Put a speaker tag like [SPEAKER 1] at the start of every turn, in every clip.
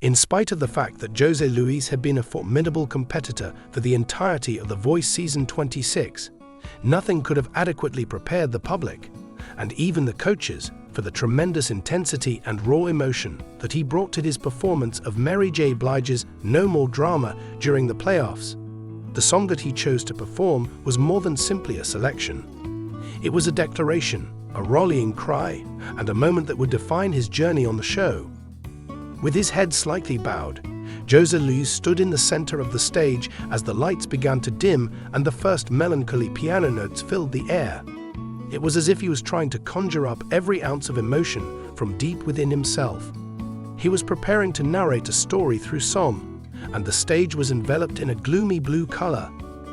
[SPEAKER 1] In spite of the fact that José Luis had been a formidable competitor for the entirety of The Voice Season 26, nothing could have adequately prepared the public, and even the coaches, for the tremendous intensity and raw emotion that he brought to his performance of Mary J. Blige's No More Drama during the playoffs. The song that he chose to perform was more than simply a selection. It was a declaration, a rallying cry, and a moment that would define his journey on the show. With his head slightly bowed, José Luis stood in the center of the stage as the lights began to dim and the first melancholy piano notes filled the air. It was as if he was trying to conjure up every ounce of emotion from deep within himself. He was preparing to narrate a story through song, and the stage was enveloped in a gloomy blue color,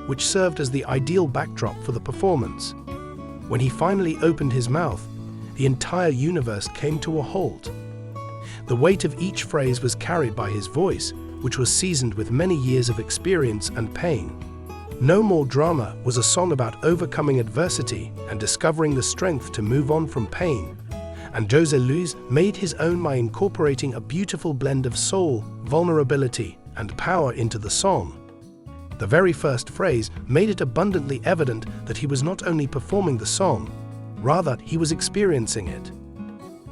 [SPEAKER 1] which served as the ideal backdrop for the performance. When he finally opened his mouth, the entire universe came to a halt. The weight of each phrase was carried by his voice, which was seasoned with many years of experience and pain. No More Drama was a song about overcoming adversity and discovering the strength to move on from pain. And José Luis made his own by incorporating a beautiful blend of soul, vulnerability, and power into the song. The very first phrase made it abundantly evident that he was not only performing the song, rather he was experiencing it.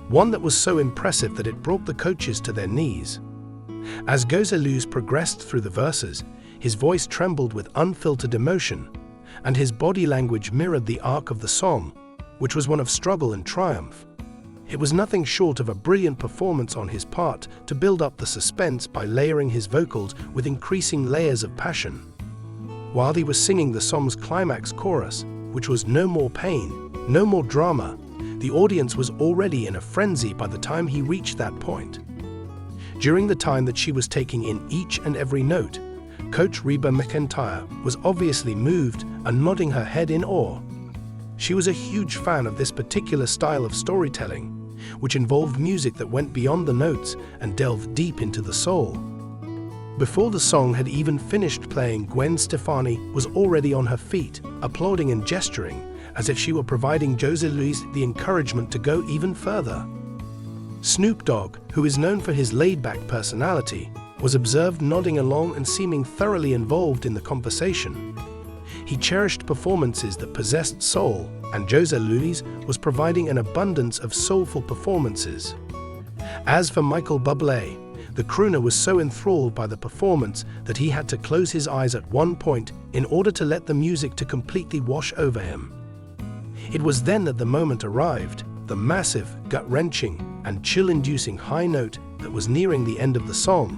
[SPEAKER 1] One that was so impressive that it brought the coaches to their knees. As José Luis progressed through the verses, his voice trembled with unfiltered emotion, and his body language mirrored the arc of the song, which was one of struggle and triumph. It was nothing short of a brilliant performance on his part to build up the suspense by layering his vocals with increasing layers of passion. While he was singing the song's climax chorus, which was No More Pain, No More Drama, the audience was already in a frenzy by the time he reached that point. During the time that she was taking in each and every note, Coach Reba McEntire was obviously moved and nodding her head in awe. She was a huge fan of this particular style of storytelling, which involved music that went beyond the notes and delved deep into the soul. Before the song had even finished playing, Gwen Stefani was already on her feet, applauding and gesturing, as if she were providing José Luis the encouragement to go even further. Snoop Dogg, who is known for his laid-back personality, was observed nodding along and seeming thoroughly involved in the conversation. He cherished performances that possessed soul, and José Luis was providing an abundance of soulful performances. As for Michael Bublé, the crooner was so enthralled by the performance that he had to close his eyes at one point in order to let the music to completely wash over him. It was then that the moment arrived, the massive, gut-wrenching, and chill-inducing high note that was nearing the end of the song.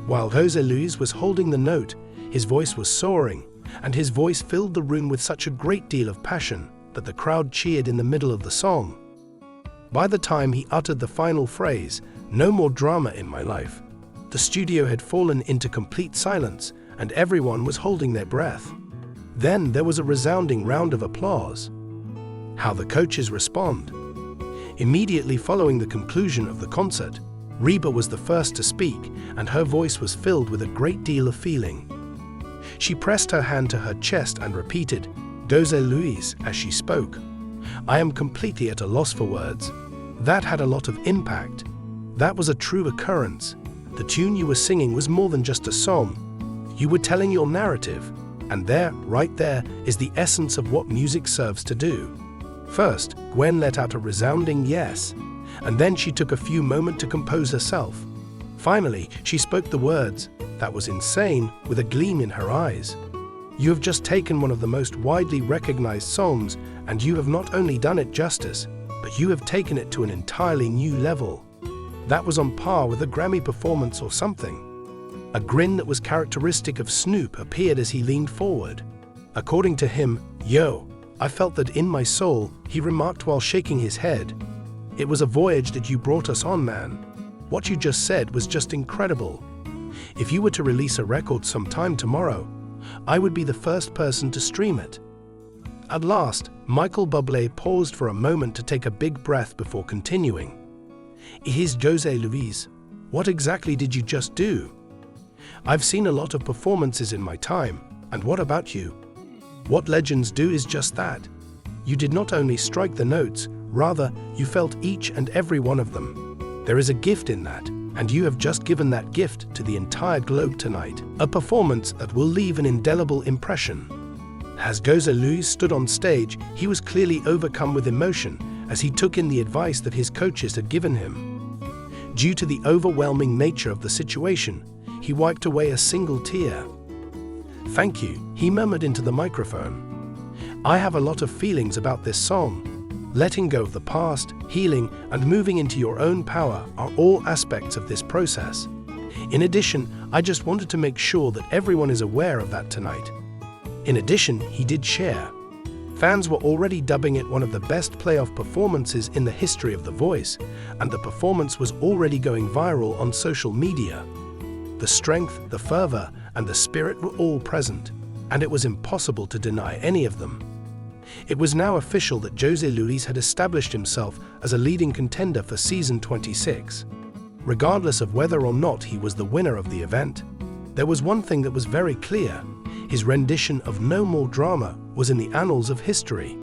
[SPEAKER 1] While José Luis was holding the note, his voice was soaring, and his voice filled the room with such a great deal of passion that the crowd cheered in the middle of the song. By the time he uttered the final phrase, No More Drama in My Life, the studio had fallen into complete silence, and everyone was holding their breath. Then there was a resounding round of applause. How the coaches respond. Immediately following the conclusion of the concert, Reba was the first to speak, and her voice was filled with a great deal of feeling. She pressed her hand to her chest and repeated, José Luis, as she spoke. I am completely at a loss for words. That had a lot of impact. That was a true occurrence. The tune you were singing was more than just a song. You were telling your narrative, and there, right there, is the essence of what music serves to do. First, Gwen let out a resounding yes, and then she took a few moments to compose herself. Finally, she spoke the words, "That was insane," with a gleam in her eyes. You have just taken one of the most widely recognized songs, and you have not only done it justice, but you have taken it to an entirely new level. That was on par with a Grammy performance or something. A grin that was characteristic of Snoop appeared as he leaned forward. According to him, "Yo, I felt that in my soul," he remarked while shaking his head. "It was a voyage that you brought us on, man. What you just said was just incredible. If you were to release a record sometime tomorrow, I would be the first person to stream it." At last, Michael Bublé paused for a moment to take a big breath before continuing. "Here's José Luis. What exactly did you just do? I've seen a lot of performances in my time, and what about you? What legends do is just that. You did not only strike the notes, rather, you felt each and every one of them. There is a gift in that, And you have just given that gift to the entire globe tonight, a performance that will leave an indelible impression. As Jose Luis stood on stage, he was clearly overcome with emotion as he took in the advice that his coaches had given him. Due to the overwhelming nature of the situation, he wiped away a single tear. "Thank you," he murmured into the microphone. "I have a lot of feelings about this song. Letting go of the past, healing, and moving into your own power are all aspects of this process. In addition, I just wanted to make sure that everyone is aware of that tonight." In addition, he did share. Fans were already dubbing it one of the best playoff performances in the history of The Voice, and the performance was already going viral on social media. The strength, the fervor, and the spirit were all present, and it was impossible to deny any of them. It was now official that Jose Luis had established himself as a leading contender for season 26. Regardless of whether or not he was the winner of the event, there was one thing that was very clear: his rendition of No More Drama was in the annals of history.